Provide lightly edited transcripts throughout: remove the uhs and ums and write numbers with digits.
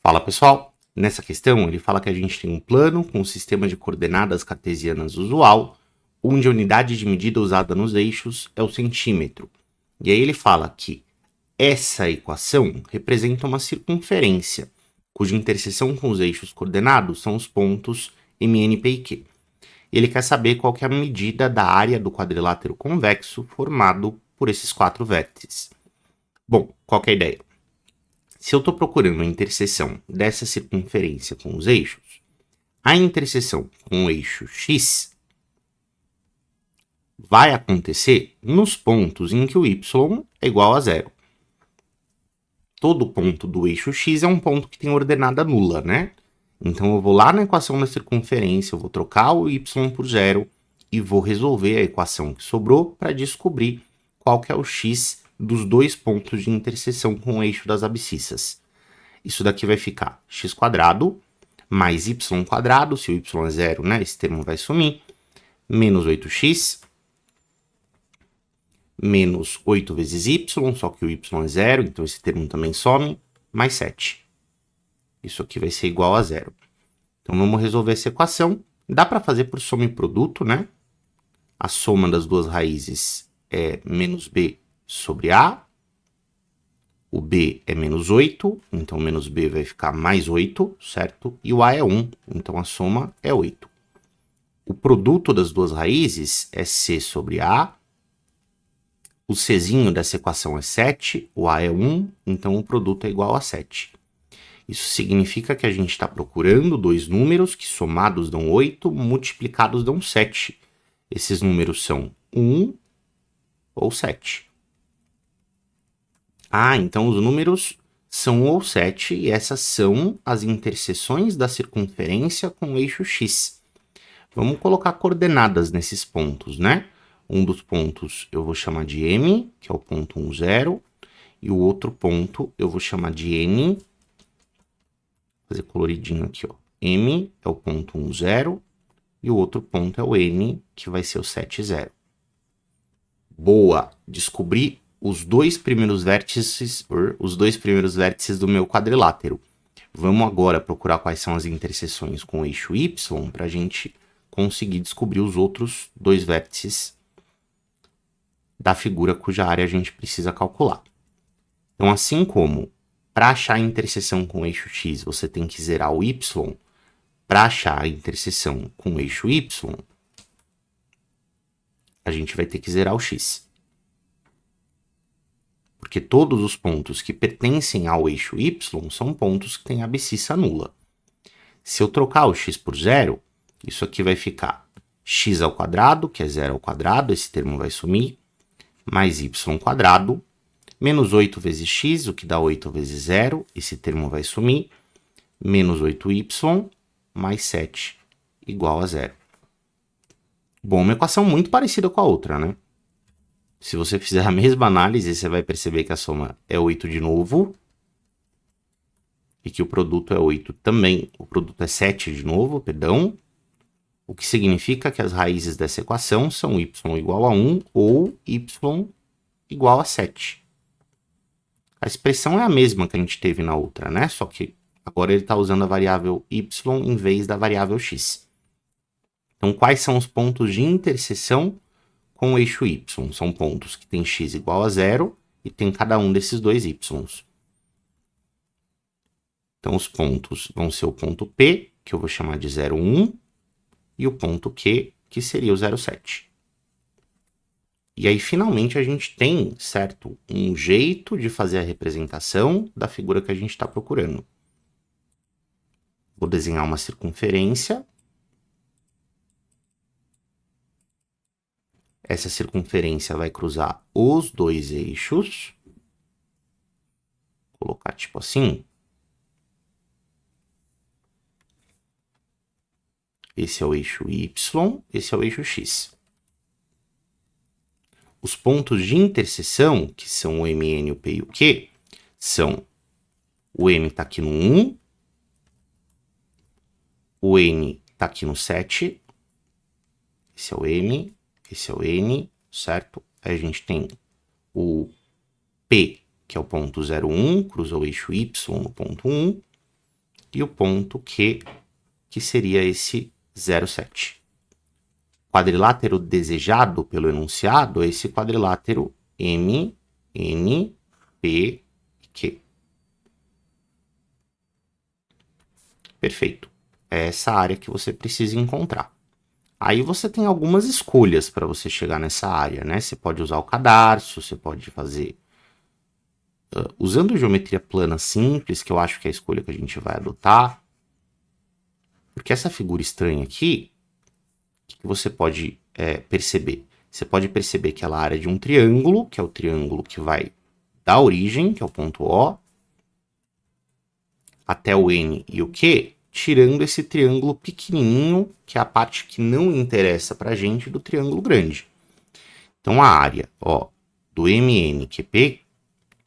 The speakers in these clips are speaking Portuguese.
Fala pessoal, nessa questão ele fala que a gente tem um plano com um sistema de coordenadas cartesianas usual, onde a unidade de medida usada nos eixos é o centímetro. E aí ele fala que essa equação representa uma circunferência, cuja interseção com os eixos coordenados são os pontos MN, P e Q. Ele quer saber qual que é a medida da área do quadrilátero convexo formado por esses quatro vértices. Bom, qual que é a ideia? Se eu estou procurando a interseção dessa circunferência com os eixos, a interseção com o eixo x vai acontecer nos pontos em que o y é igual a zero. Todo ponto do eixo x é um ponto que tem ordenada nula, né? Então eu vou lá na equação da circunferência, eu vou trocar o y por zero e vou resolver a equação que sobrou para descobrir qual que é o x dos dois pontos de interseção com o eixo das abscissas. Isso daqui vai ficar x² mais y², se o y é zero, né, esse termo vai sumir, menos 8x, menos 8 vezes y, só que o y é zero, então esse termo também some, mais 7. Isso aqui vai ser igual a zero. Então vamos resolver essa equação. Dá para fazer por soma e produto, né? A soma das duas raízes é menos b sobre a. O b é menos 8, então menos b vai ficar mais 8, certo? E o a é 1, então a soma é 8. O produto das duas raízes é c sobre a. O czinho dessa equação é 7, o a é 1, então o produto é igual a 7. Isso significa que a gente está procurando dois números que somados dão 8, multiplicados dão 7. Esses números são 1 ou 7. Ah, então os números são 1 ou 7 e essas são as interseções da circunferência com o eixo x. Vamos colocar coordenadas nesses pontos, né? Um dos pontos eu vou chamar de M, que é o ponto 1, 0, e o outro ponto eu vou chamar de N. Vou fazer coloridinho aqui, ó. M é o ponto 1, 0, e o outro ponto é o N, que vai ser o 7, 0. Boa! Descobri os dois primeiros vértices do meu quadrilátero. Vamos agora procurar quais são as interseções com o eixo y para a gente conseguir descobrir os outros dois vértices da figura cuja área a gente precisa calcular. Então, assim como para achar a interseção com o eixo x você tem que zerar o y, para achar a interseção com o eixo y, a gente vai ter que zerar o x. Porque todos os pontos que pertencem ao eixo y são pontos que têm abscissa nula. Se eu trocar o x por zero, isso aqui vai ficar x², que é 0², esse termo vai sumir, mais y², menos 8 vezes x, o que dá 8 vezes 0, esse termo vai sumir, menos 8y, mais 7, igual a 0. Bom, uma equação muito parecida com a outra, né? Se você fizer a mesma análise, você vai perceber que a soma é 8 de novo. E que o produto é 8 também. O produto é 7 de novo, perdão. O que significa que as raízes dessa equação são y igual a 1 ou y igual a 7. A expressão é a mesma que a gente teve na outra, né? Só que agora ele está usando a variável y em vez da variável x. Então, quais são os pontos de interseção com o eixo y? São pontos que tem x igual a 0 e tem cada um desses dois y. Então, os pontos vão ser o ponto P, que eu vou chamar de 0, 1, e o ponto Q, que seria o 0, 7. E aí, finalmente, a gente tem, certo, um jeito de fazer a representação da figura que a gente está procurando. Vou desenhar uma circunferência. Essa circunferência vai cruzar os dois eixos. Vou colocar tipo assim. Esse é o eixo Y, esse é o eixo X. Os pontos de interseção, que são o MN, o P e o Q, são o M está aqui no 1, o N está aqui no 7, esse é o M, esse é o N, certo? Aí a gente tem o P, que é o ponto 0, 1, cruza o eixo Y no ponto 1, e o ponto Q, que seria esse 0,7. Quadrilátero desejado pelo enunciado é esse quadrilátero M, N, P e Q. Perfeito. É essa área que você precisa encontrar. Aí você tem algumas escolhas para você chegar nessa área, né? Você pode usar o cadarço, você pode fazer usando geometria plana simples, que eu acho que é a escolha que a gente vai adotar. Porque essa figura estranha aqui, o que você pode perceber? Você pode perceber que ela é a área de um triângulo, que é o triângulo que vai da origem, que é o ponto O, até o N e o Q, tirando esse triângulo pequenininho, que é a parte que não interessa para a gente do triângulo grande. Então, a área do MNQP,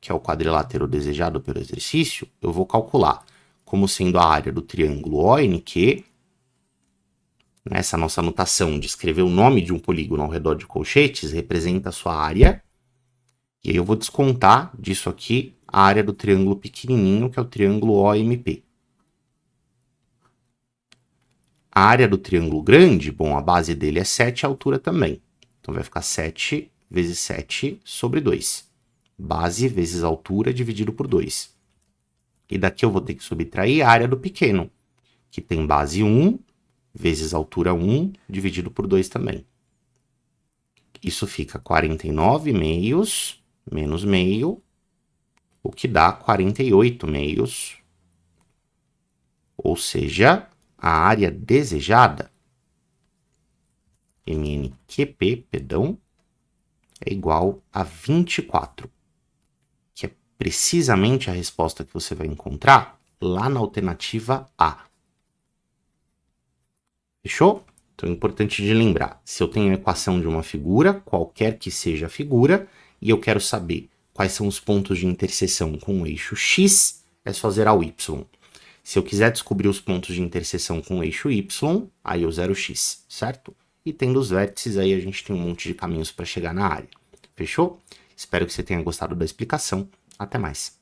que é o quadrilátero desejado pelo exercício, eu vou calcular como sendo a área do triângulo ONQ. Nessa nossa anotação de escrever o nome de um polígono ao redor de colchetes, representa a sua área. E aí eu vou descontar disso aqui a área do triângulo pequenininho, que é o triângulo OMP. A área do triângulo grande, bom, a base dele é 7, a altura também. Então vai ficar 7 vezes 7 sobre 2. Base vezes altura dividido por 2. E daqui eu vou ter que subtrair a área do pequeno, que tem base 1 vezes altura 1 dividido por 2 também. Isso fica 49 meios menos meio, o que dá 48 meios. Ou seja, a área desejada, MNQP, perdão, é igual a 24, que é precisamente a resposta que você vai encontrar lá na alternativa A. Fechou? Então é importante de lembrar, se eu tenho a equação de uma figura, qualquer que seja a figura, e eu quero saber quais são os pontos de interseção com o eixo X, é só zerar o Y. Se eu quiser descobrir os pontos de interseção com o eixo Y, aí eu zero X, certo? E tendo os vértices, aí a gente tem um monte de caminhos para chegar na área. Fechou? Espero que você tenha gostado da explicação. Até mais.